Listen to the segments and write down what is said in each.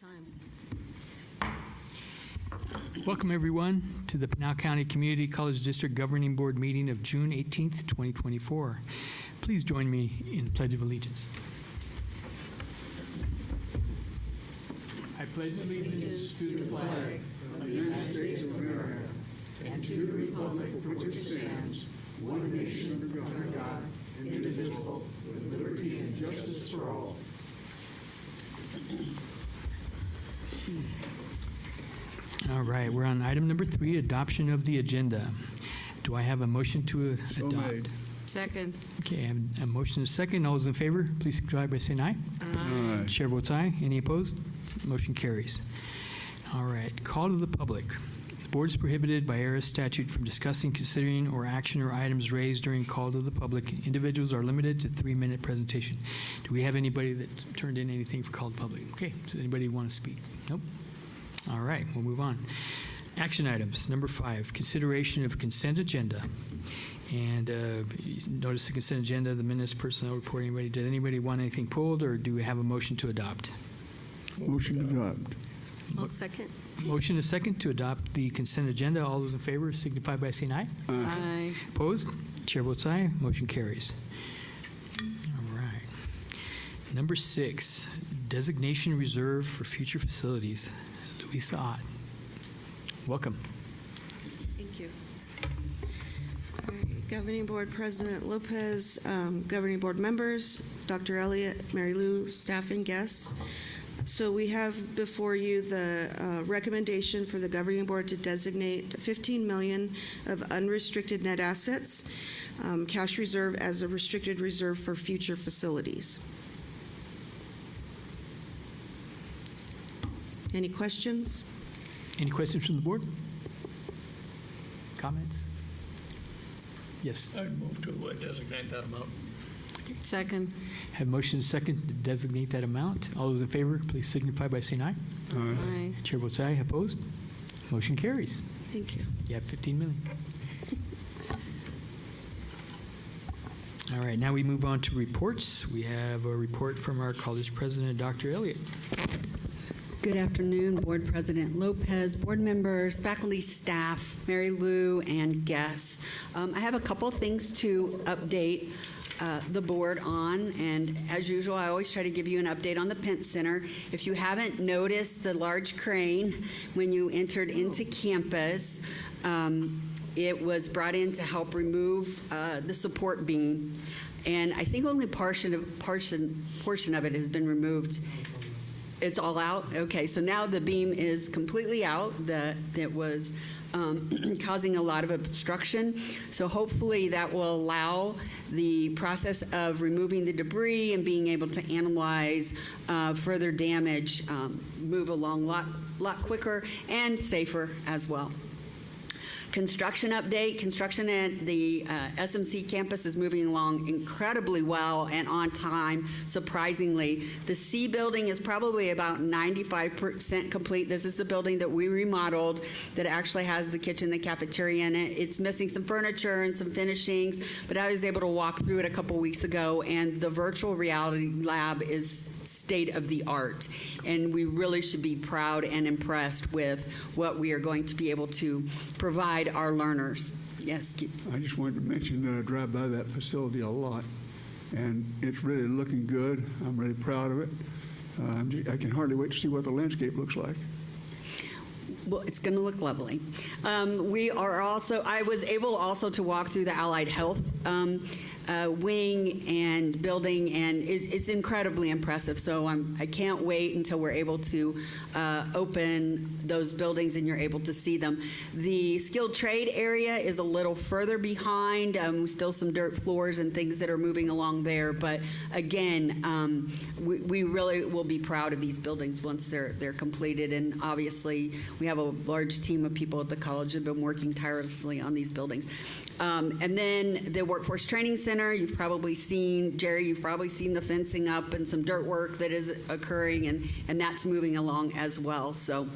time. Welcome, everyone, to the Pinal County Community College District Governing Board meeting of June 18th, 2024. Please join me in the Pledge of Allegiance. I pledge allegiance to the flag of the United States of America and to the republic for which it stands, one nation under God, indivisible, with liberty and justice for all. All right, we're on item number 3, adoption of the agenda. Do I have a motion to adopt? Made. Second. Okay, I have a motion and a second. All those in favor, please signify by saying aye. Aye. Chair votes aye. Any opposed? Motion carries. All right, call to the public. The board is prohibited by ARS statute from discussing, considering, or action or items raised during call to the public. Individuals are limited to 3-minute presentation. Do we have anybody that turned in anything for call to public? Okay, does anybody want to speak? Nope. All right, we'll move on. Action items, number 5, consideration of consent agenda. And notice the consent agenda, the minutes, personnel report. Did anybody want anything pulled, or do we have a motion to adopt? Motion to adopt. I'll second. Motion is second to adopt the consent agenda. All those in favor signify by saying aye. Aye. Opposed? Chair votes aye. Motion carries. All right. Number 6, designation reserved for future facilities. Lisa Ott. Welcome. Thank you. All right. Governing Board President Lopez, Governing Board members, Dr. Elliott, Mary Lou, staff and guests. So we have before you the recommendation for the Governing Board to designate $15 million of unrestricted net assets, cash reserve as a restricted reserve for future facilities. Any questions? Any questions from the board? Comments? Yes. I'd move to designate that amount. Second. Have motion second to designate that amount. All those in favor, please signify by saying aye. Aye. Chair votes aye. Opposed? Motion carries. Thank you. You have 15 million. All right, now we move on to reports. We have a report from our college president, Dr. Elliott. Good afternoon, Board President Lopez, board members, faculty, staff, Mary Lou, and guests. I have a couple of things to update the board on, and as usual, I always try to give you an update on the Pence Center. If you haven't noticed the large crane when you entered into campus, it was brought in to help remove the support beam, and I think only portion of it has been removed. It's all out? Okay, so now the beam is completely out. That was causing a lot of obstruction. So hopefully that will allow the process of removing the debris and being able to analyze further damage move along a lot quicker and safer as well. Construction update. Construction at the SMC campus is moving along incredibly well and on time, surprisingly. The C building is probably about 95% complete. This is the building that we remodeled that actually has the kitchen, the cafeteria in it. It's missing some furniture and some finishings, but I was able to walk through it a couple weeks ago, and the virtual reality lab is state of the art. And we really should be proud and impressed with what we are going to be able to provide our learners. Yes, Keith. I just wanted to mention that I drive by that facility a lot, and it's really looking good. I'm really proud of it. I can hardly wait to see what the landscape looks like. Well, it's going to look lovely. I was able also to walk through the Allied Health wing and building, and it's incredibly impressive. So I can't wait until we're able to open those buildings and you're able to see them. The skilled trade area is a little further behind. Still some dirt floors and things that are moving along there. But again, we really will be proud of these buildings once they're completed. And obviously, we have a large team of people at the college that have been working tirelessly on these buildings. And then the Workforce Training Center, you've probably seen, Jerry, you've probably seen the fencing up and some dirt work that is occurring, and that's moving along as well. So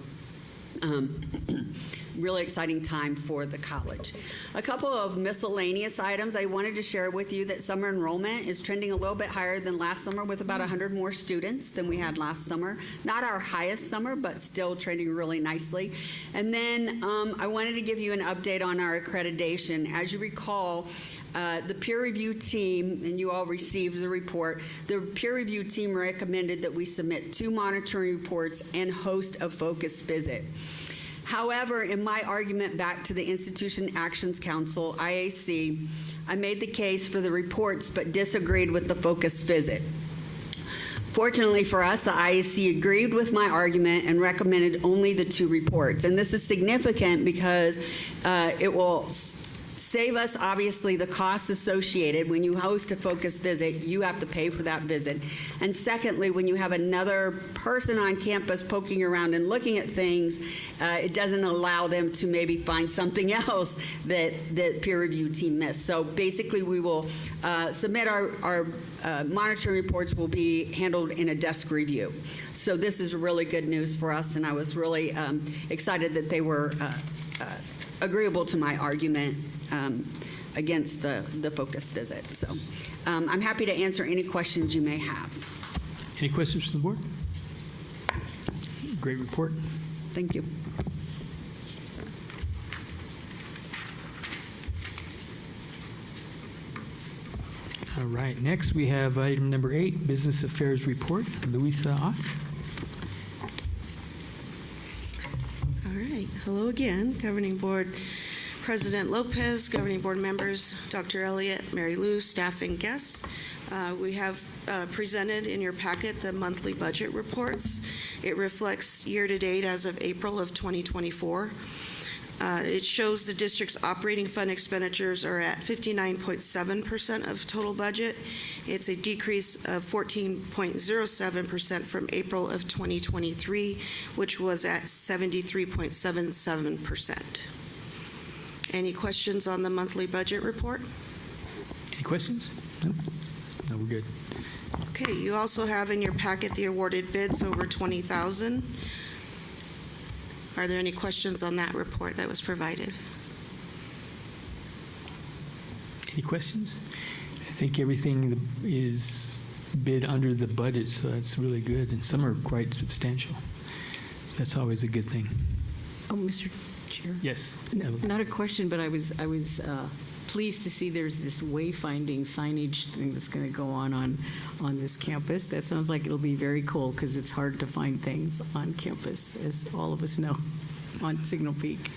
Really exciting time for the college. A couple of miscellaneous items I wanted to share with you that summer enrollment is trending a little bit higher than last summer with about 100 more students than we had last summer. Not our highest summer, but still trending really nicely. And then I wanted to give you an update on our accreditation. As you recall, the peer review team, and you all received the report, the peer review team recommended that we submit 2 monitoring reports and host a focused visit. However, in my argument back to the Institution Actions Council, IAC, I made the case for the reports but disagreed with the focused visit. Fortunately for us, the IAC agreed with my argument and recommended only the 2 reports. And this is significant because it will save us, obviously, the costs associated. When you host a focused visit, you have to pay for that visit. And secondly, when you have another person on campus poking around and looking at things, it doesn't allow them to maybe find something else that the peer review team missed. So basically, we will submit our monitoring reports will be handled in a desk review. So this is really good news for us, and I was really excited that they were agreeable to my argument against the focused visit. So I'm happy to answer any questions you may have. Any questions from the board? Great report. Thank you. All right, next we have item number 8, Business Affairs Report. Louisa Ott. All right. Hello again, Governing Board President Lopez, Governing Board members, Dr. Elliott, Mary Lou, staff, and guests. We have presented in your packet the monthly budget reports. It reflects year-to-date as of April of 2024. It shows the district's operating fund expenditures are at 59.7% of total budget. It's a decrease of 14.07% from April of 2023, which was at 73.77%. Any questions on the monthly budget report? Any questions? No? No, we're good. Okay, you also have in your packet the awarded bids over $20,000. Are there any questions on that report that was provided? Any questions? I think everything is bid under the budget, so that's really good, and some are quite substantial. So that's always a good thing. Oh, Mr. Chair. Yes. Not a question, but I was pleased to see there's this wayfinding signage thing that's going to go on this campus. That sounds like it'll be very cool because it's hard to find things on campus, as all of us know, on Signal Peak.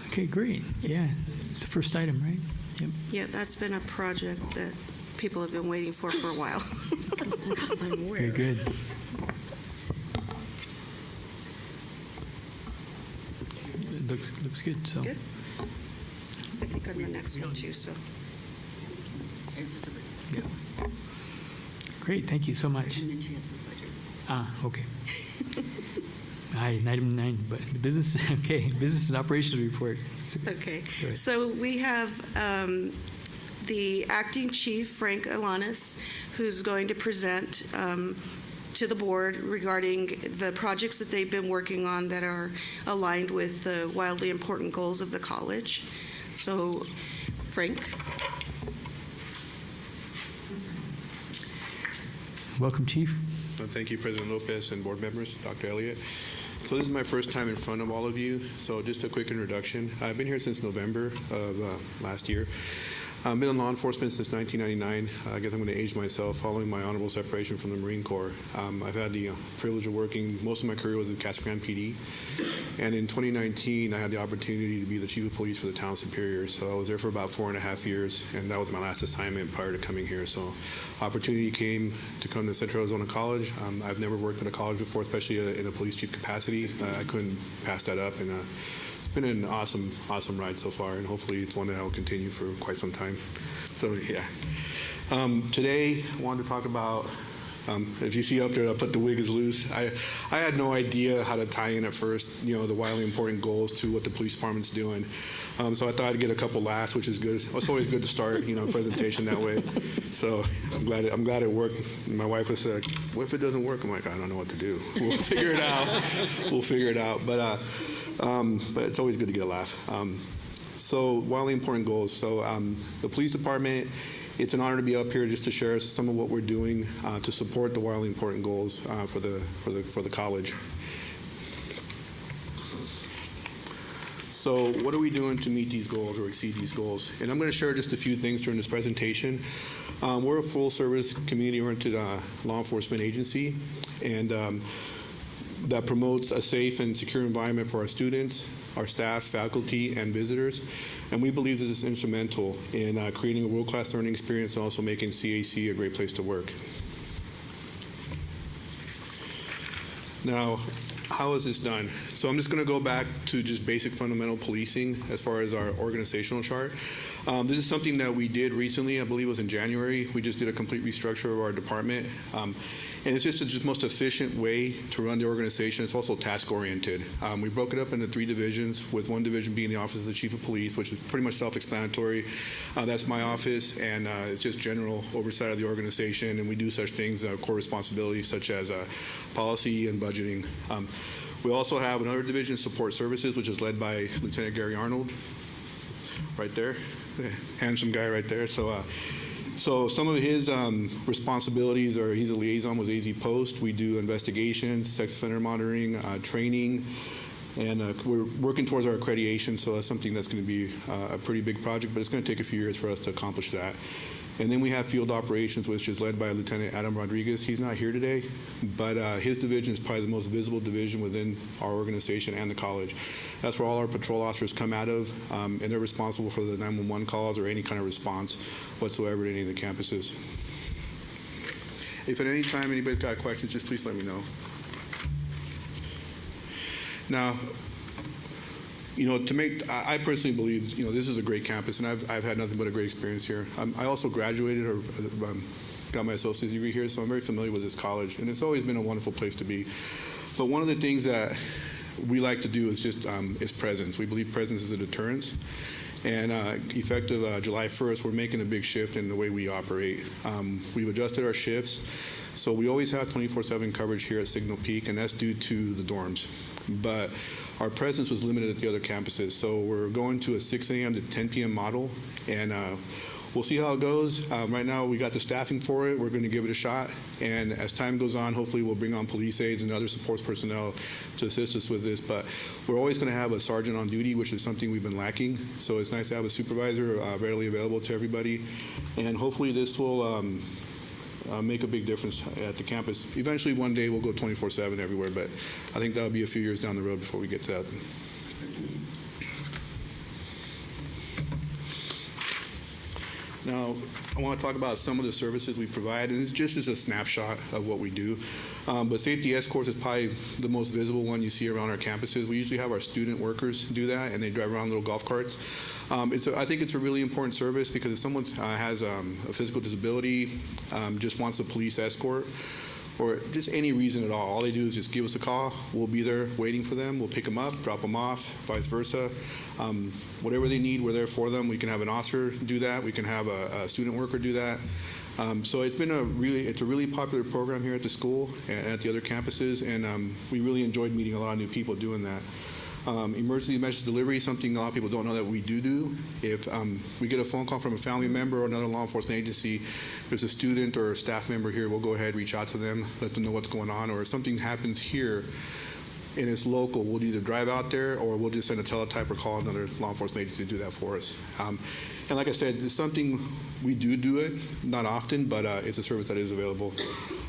Okay, great. Yeah, it's the first item, right? Yep. Yeah, that's been a project that people have been waiting for a while. I'm aware. Very good. It looks good. So. Good. I think on the next one too. So. Yeah. Great. Thank you so much. Okay. Item 9, but the business. Okay, business and operations report. Okay. So we have the acting chief, Frank Alanis, who's going to present to the board regarding the projects that they've been working on that are aligned with the wildly important goals of the college. So, Frank. Welcome, Chief. Thank you, President Lopez and board members, Dr. Elliott. So this is my first time in front of all of you, so just a quick introduction. I've been here since November of last year. I've been in law enforcement since 1999. I guess I'm going to age myself following my honorable separation from the Marine Corps. I've had the privilege of working, most of my career was at Casa Grande PD. And in 2019, I had the opportunity to be the chief of police for the town Superior. So I was there for about 4.5 years, and that was my last assignment prior to coming here. So opportunity came to come to Central Arizona College. I've never worked at a college before, especially in a police chief capacity. I couldn't pass that up, and it's been an awesome ride so far, and hopefully it's one that I will continue for quite some time. So yeah. Today, I wanted to talk about If you see up there, I put the wig is loose. I had no idea how to tie in at first, the wildly important goals to what the police department's doing. So I thought I'd get a couple laughs, which is good. It's always good to start, a presentation that way. So I'm glad it worked. My wife was like, "What if it doesn't work?" I'm like, "I don't know what to do. We'll figure it out. We'll figure it out." But it's always good to get a laugh. So wildly important goals. So the police department, it's an honor to be up here just to share some of what we're doing to support the wildly important goals for the college. So what are we doing to meet these goals or exceed these goals? And I'm going to share just a few things during this presentation. We're a full-service, community-oriented law enforcement agency, and that promotes a safe and secure environment for our students, our staff, faculty, and visitors. And we believe this is instrumental in creating a world-class learning experience and also making CAC a great place to work. Now, how is this done? So I'm just going to go back to just basic fundamental policing as far as our organizational chart. This is something that we did recently. I believe it was in January. We just did a complete restructure of our department. And it's just the most efficient way to run the organization. It's also task-oriented. We broke it up into 3 divisions, with one division being the Office of the Chief of Police, which is pretty much self-explanatory. That's my office, and it's just general oversight of the organization, and we do such things, core responsibilities such as policy and budgeting. We also have another division, Support Services, which is led by Lieutenant Gary Arnold, right there, handsome guy right there. So some of his responsibilities are he's a liaison with AZ Post. We do investigations, sex offender monitoring, training, and we're working towards our accreditation, so that's something that's going to be a pretty big project, but it's going to take a few years for us to accomplish that. And then we have field operations, which is led by Lieutenant Adam Rodriguez. He's not here today, but his division is probably the most visible division within our organization and the college. That's where all our patrol officers come out of, and they're responsible for the 911 calls or any kind of response whatsoever to any of the campuses. If at any time anybody's got questions, just please let me know. Now, I personally believe, this is a great campus, and I've had nothing but a great experience here. I also graduated or got my associate's degree here, so I'm very familiar with this college, and it's always been a wonderful place to be. But one of the things that we like to do is just is presence. We believe presence is a deterrence, and effective July 1st, we're making a big shift in the way we operate. We've adjusted our shifts, so we always have 24/7 coverage here at Signal Peak, and that's due to the dorms. But our presence was limited at the other campuses, so we're going to a 6 a.m. to 10 p.m. model, and we'll see how it goes. Right now, we got the staffing for it. We're going to give it a shot, and as time goes on, hopefully we'll bring on police aides and other support personnel to assist us with this. But we're always going to have a sergeant on duty, which is something we've been lacking, so it's nice to have a supervisor readily available to everybody, and hopefully this will make a big difference at the campus. Eventually, one day, we'll go 24/7 everywhere, but I think that'll be a few years down the road before we get to that. Now, I want to talk about some of the services we provide, and this just is a snapshot of what we do. But safety escorts is probably the most visible one you see around our campuses. We usually have our student workers do that, and they drive around little golf carts. I think it's a really important service because if someone has a physical disability, just wants a police escort, or just any reason at all they do is just give us a call. We'll be there waiting for them. We'll pick them up, drop them off, vice versa. Whatever they need, we're there for them. We can have an officer do that. We can have a student worker do that. So it's been a really popular program here at the school and at the other campuses, and we really enjoyed meeting a lot of new people doing that. Emergency message delivery is something a lot of people don't know that we do. If we get a phone call from a family member or another law enforcement agency, there's a student or a staff member here, we'll go ahead, reach out to them, let them know what's going on, or if something happens here and it's local, we'll either drive out there or we'll just send a teletype or call another law enforcement agency to do that for us. And like I said, it's something we do it, not often, but it's a service that is available.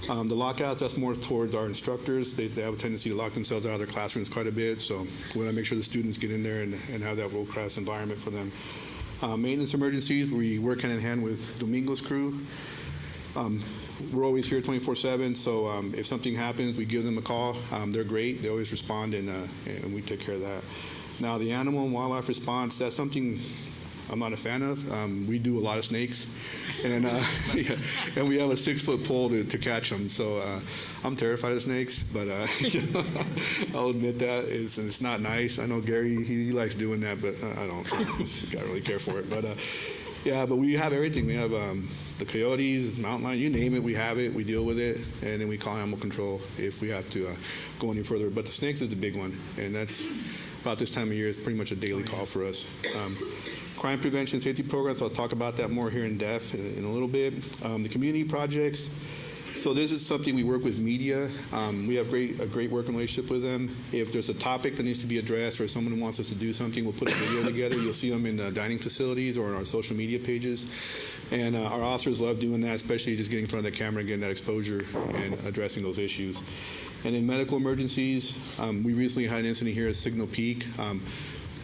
The lockouts, that's more towards our instructors. They have a tendency to lock themselves out of their classrooms quite a bit, so we want to make sure the students get in there and have that world-class environment for them. Maintenance emergencies, we work hand in hand with Domingo's crew. We're always here 24/7, so if something happens, we give them a call. They're great. They always respond, and we take care of that. Now, the animal and wildlife response, that's something I'm not a fan of. We do a lot of snakes, and yeah, and we have a 6-foot pole to catch them. So I'm terrified of snakes, but I'll admit that it's not nice. I know Gary, he likes doing that, but I don't. I don't really care for it. But yeah, but we have everything. We have the coyotes, mountain lion, you name it, we have it, we deal with it, and then we call animal control if we have to go any further. But the snakes is the big one, and that's about this time of year. It's pretty much a daily call for us. Crime prevention safety programs, I'll talk about that more here in depth in a little bit. The community projects. So this is something we work with media. We have a great working relationship with them. If there's a topic that needs to be addressed or someone wants us to do something, we'll put a video together. You'll see them in the dining facilities or on our social media pages. And our officers love doing that, especially just getting in front of the camera and getting that exposure and addressing those issues. And in medical emergencies, we recently had an incident here at Signal Peak.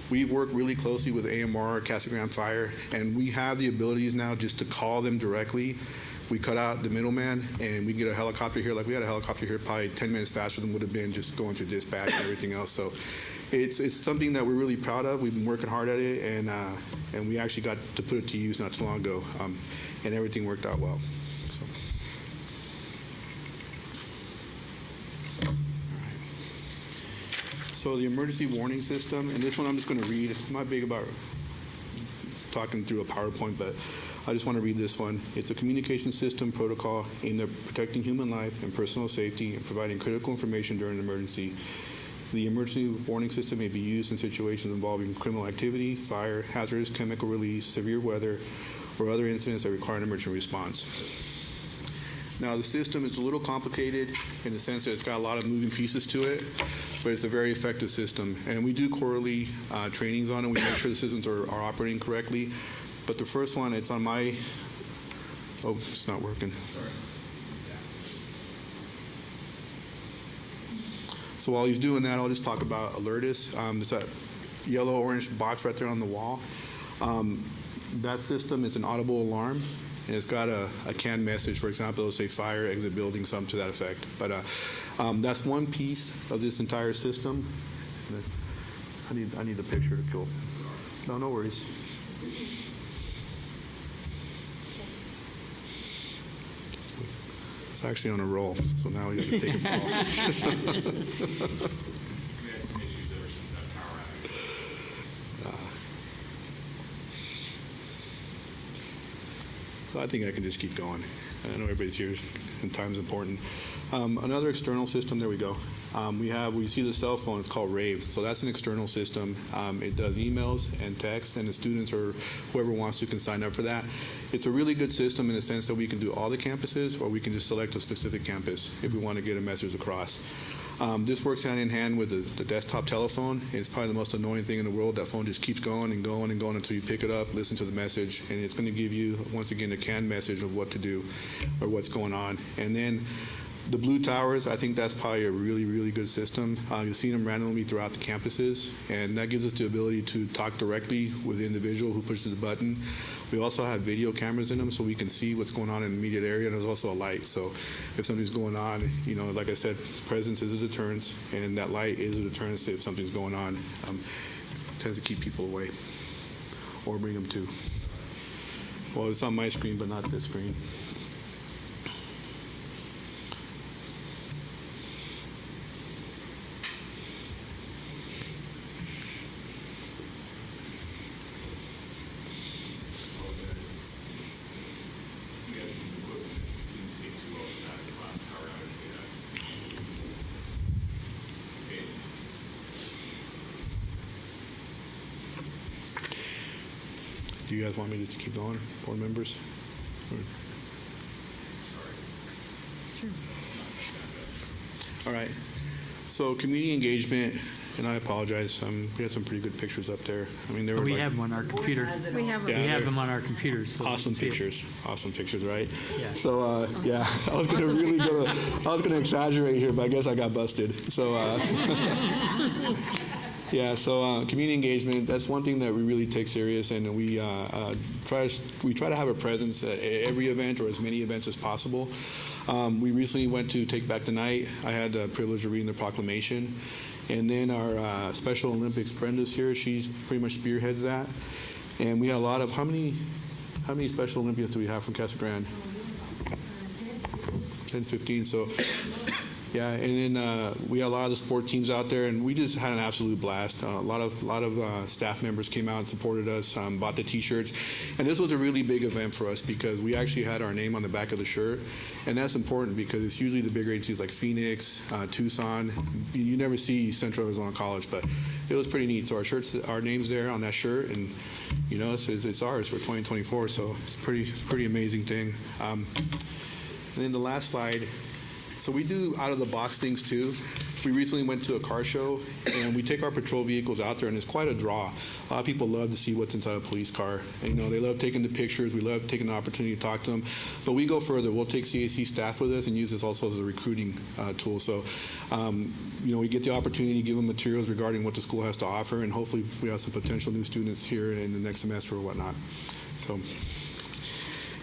We've worked really closely with AMR, Casa Grande Fire, and we have the abilities now just to call them directly. We cut out the middleman, and we can get a helicopter here. Like we had a helicopter here probably 10 minutes faster than would have been just going through dispatch and everything else. So it's something that we're really proud of. We've been working hard at it, and we actually got to put it to use not too long ago, and everything worked out well. So the emergency warning system, and this one I'm just going to read. I'm not big about talking through a PowerPoint, but I just want to read this one. It's a communication system protocol aimed at protecting human life and personal safety and providing critical information during an emergency. The emergency warning system may be used in situations involving criminal activity, fire, hazardous chemical release, severe weather, or other incidents that require an emergency response. Now, the system is a little complicated in the sense that it's got a lot of moving pieces to it, but it's a very effective system. And we do quarterly trainings on it. We make sure the systems are operating correctly. But the first one, it's on my, oh, it's not working. Sorry. So while he's doing that, I'll just talk about Alertus. There's that yellow-orange box right there on the wall. That system is an audible alarm, and it's got a canned message. For example, it'll say fire, exit building, something to that effect. But that's one piece of this entire system. I need a picture to kill. No worries. It's actually on a roll, so now we have to take it off. We had some issues ever since that power outage. So I think I can just keep going. I know everybody's here and time's important. Another external system, there we go. We see the cell phone, it's called Rave. So that's an external system. It does emails and text, and the students or whoever wants to can sign up for that. It's a really good system in the sense that we can do all the campuses, or we can just select a specific campus if we want to get a message across. This works hand in hand with the desktop telephone. It's probably the most annoying thing in the world. That phone just keeps going and going and going until you pick it up, listen to the message, and it's going to give you, once again, a canned message of what to do or what's going on. And then the blue towers, I think that's probably a really, really good system. You'll see them randomly throughout the campuses, and that gives us the ability to talk directly with the individual who pushes the button. We also have video cameras in them so we can see what's going on in the immediate area, and there's also a light. So if something's going on, like I said, presence is a deterrence, and that light is a deterrence if something's going on. Tends to keep people away or bring them to. Well, it's on my screen, but not this screen. Do you guys want me to keep going, board members? Sure. All right. So community engagement, and I apologize. We had some pretty good pictures up there. I mean, there were. We have them on our computer. We have We have them on our computers. So Awesome pictures. Awesome pictures, right? Yeah. So, yeah, I was going to really I was going to exaggerate here, but I guess I got busted. So, yeah, so community engagement, that's one thing that we really take serious, and we try to have a presence at every event or as many events as possible. We recently went to Take Back the Night. I had the privilege of reading the proclamation. And then our Special Olympics Brenda's here. She pretty much spearheads that. And we had a lot of, how many Special Olympians do we have from Casa Grande? 10, 15. So, yeah, and then we had a lot of the sport teams out there, and we just had an absolute blast. A lot of staff members came out and supported us, bought the T-shirts, and this was a really big event for us because we actually had our name on the back of the shirt, and that's important because it's usually the bigger agencies like Phoenix, Tucson. You never see Central Arizona College, but it was pretty neat. So our name's there on that shirt, and you know it's ours for 2024. So it's pretty amazing thing. And then the last slide. So we do out-of-the-box things, too. We recently went to a car show, and we take our patrol vehicles out there, and it's quite a draw. A lot of people love to see what's inside a police car. And, you know, they love taking the pictures. We love taking the opportunity to talk to them. But we go further. We'll take CAC staff with us and use this also as a recruiting tool. So, you know, we get the opportunity to give them materials regarding what the school has to offer, and hopefully we have some potential new students here in the next semester or whatnot. So,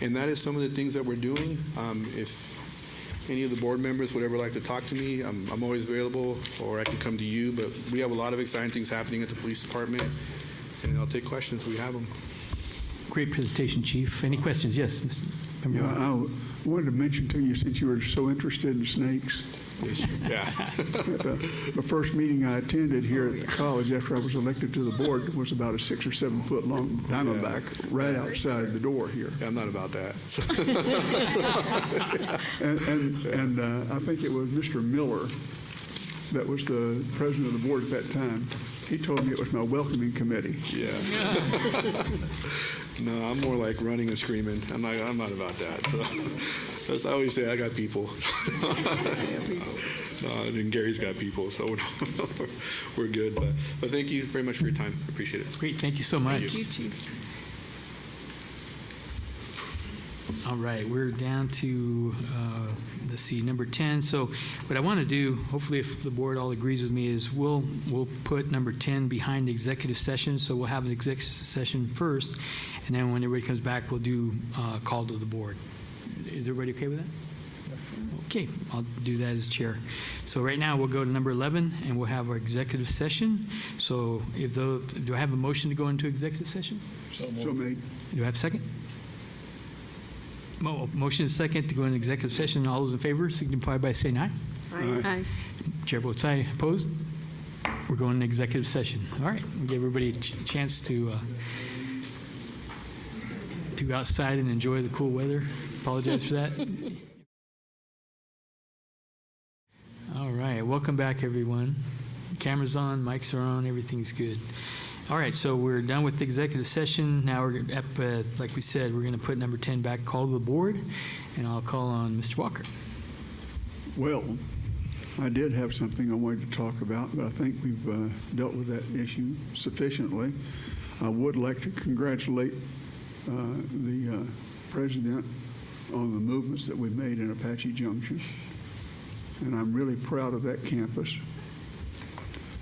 and that is some of the things that we're doing. If any of the board members would ever like to talk to me, I'm always available, or I can come to you. But we have a lot of exciting things happening at the police department, and I'll take questions. We have them. Great presentation, Chief. Any questions? Yes, Mr. Member. Yeah, I wanted to mention to you, since you were so interested in snakes, Yeah. the first meeting I attended here at the college after I was elected to the board was about a 6 or 7 foot long diamondback right outside the door here. Yeah, I'm not about that. And I think it was Mr. Miller that was the president of the board at that time. He told me it was my welcoming committee. Yeah. No, I'm more like running and screaming. I'm not about that. So, as I always say, I got people. No, and then Gary's got people, so we're good. But thank you very much for your time. Appreciate it. Great. Thank you so much. Thank you, Chief. All right, we're down to, let's see, number 10. So what I want to do, hopefully if the board all agrees with me, is we'll put number 10 behind the executive session. So we'll have an executive session first, and then when everybody comes back, we'll do call to the board. Is everybody okay with that? Okay, I'll do that as chair. So right now, we'll go to number 11, and we'll have our executive session. So do I have a motion to go into executive session? So made. Do I have a second? Motion is second to go into executive session. All those in favor signify by saying aye. Aye. Chair votes aye. Opposed? We're going into executive session. All right. We'll give everybody a chance to go outside and enjoy the cool weather. Apologize for that. All right. Welcome back, everyone. Cameras on, mics are on, everything's good. All right, so we're done with the executive session. Now we're up, like we said, we're going to put number 10 back, call to the board, and I'll call on Mr. Walker. Well, I did have something I wanted to talk about, but I think we've dealt with that issue sufficiently. I would like to congratulate the president on the movements that we've made in Apache Junction, and I'm really proud of that campus.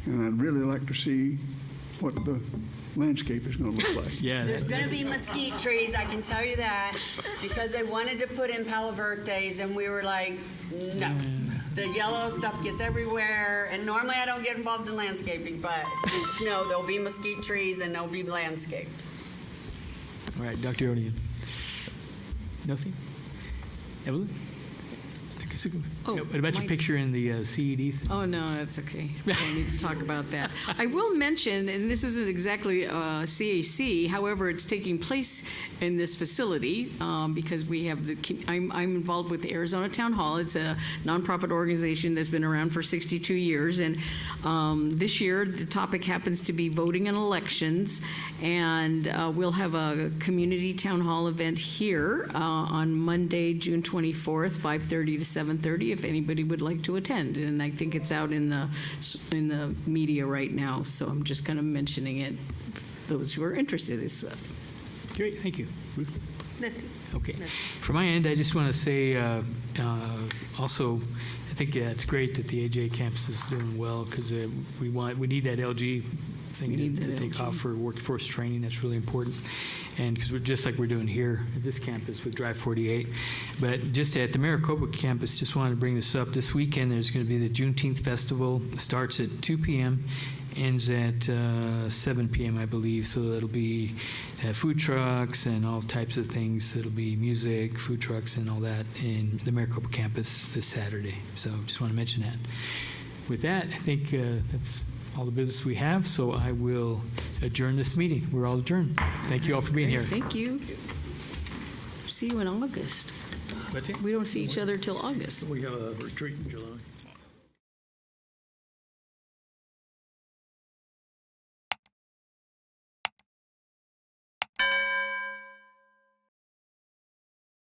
And I'd really like to see what the landscape is going to look like. Yeah. There's going to be mesquite trees, I can tell you that, because they wanted to put in Palo Verdes, and we were like, no. The yellow stuff gets everywhere, and normally I don't get involved in landscaping, but just know there'll be mesquite trees and they'll be landscaped. All right, Dr. Odian. Nothing? Evelyn? Oh, what about your picture in the CED thing? Oh, no, that's okay. We don't need to talk about that. I will mention, and this isn't exactly CAC, however, it's taking place in this facility because we have I'm involved with the Arizona Town Hall. It's a nonprofit organization that's been around for 62 years. And this year, the topic happens to be voting in elections. And we'll have a community town hall event here on Monday, June 24th, 5:30 to 7:30, if anybody would like to attend. And I think it's out in the media right now, so I'm just kind of mentioning it. Those who are interested. Great, thank you. Ruth? Okay. From my end, I just want to say also, I think it's great that the AJ campus is doing well because we need that LG thing We need to that take LG. off for workforce training. That's really important. And because we're just like we're doing here at this campus with Drive 48. But just at the Maricopa campus, just wanted to bring this up. This weekend, there's going to be the Juneteenth Festival. It starts at 2 p.m., ends at 7 p.m., I believe. So it'll be food trucks and all types of things. It'll be music, food trucks, and all that in the Maricopa campus this Saturday. So just want to mention that. With that, I think that's all the business we have, so I will adjourn this meeting. We're all adjourned. Thank you all for being here. Thank you. See you in August. What's it? We don't see each other till August. We have a retreat in July.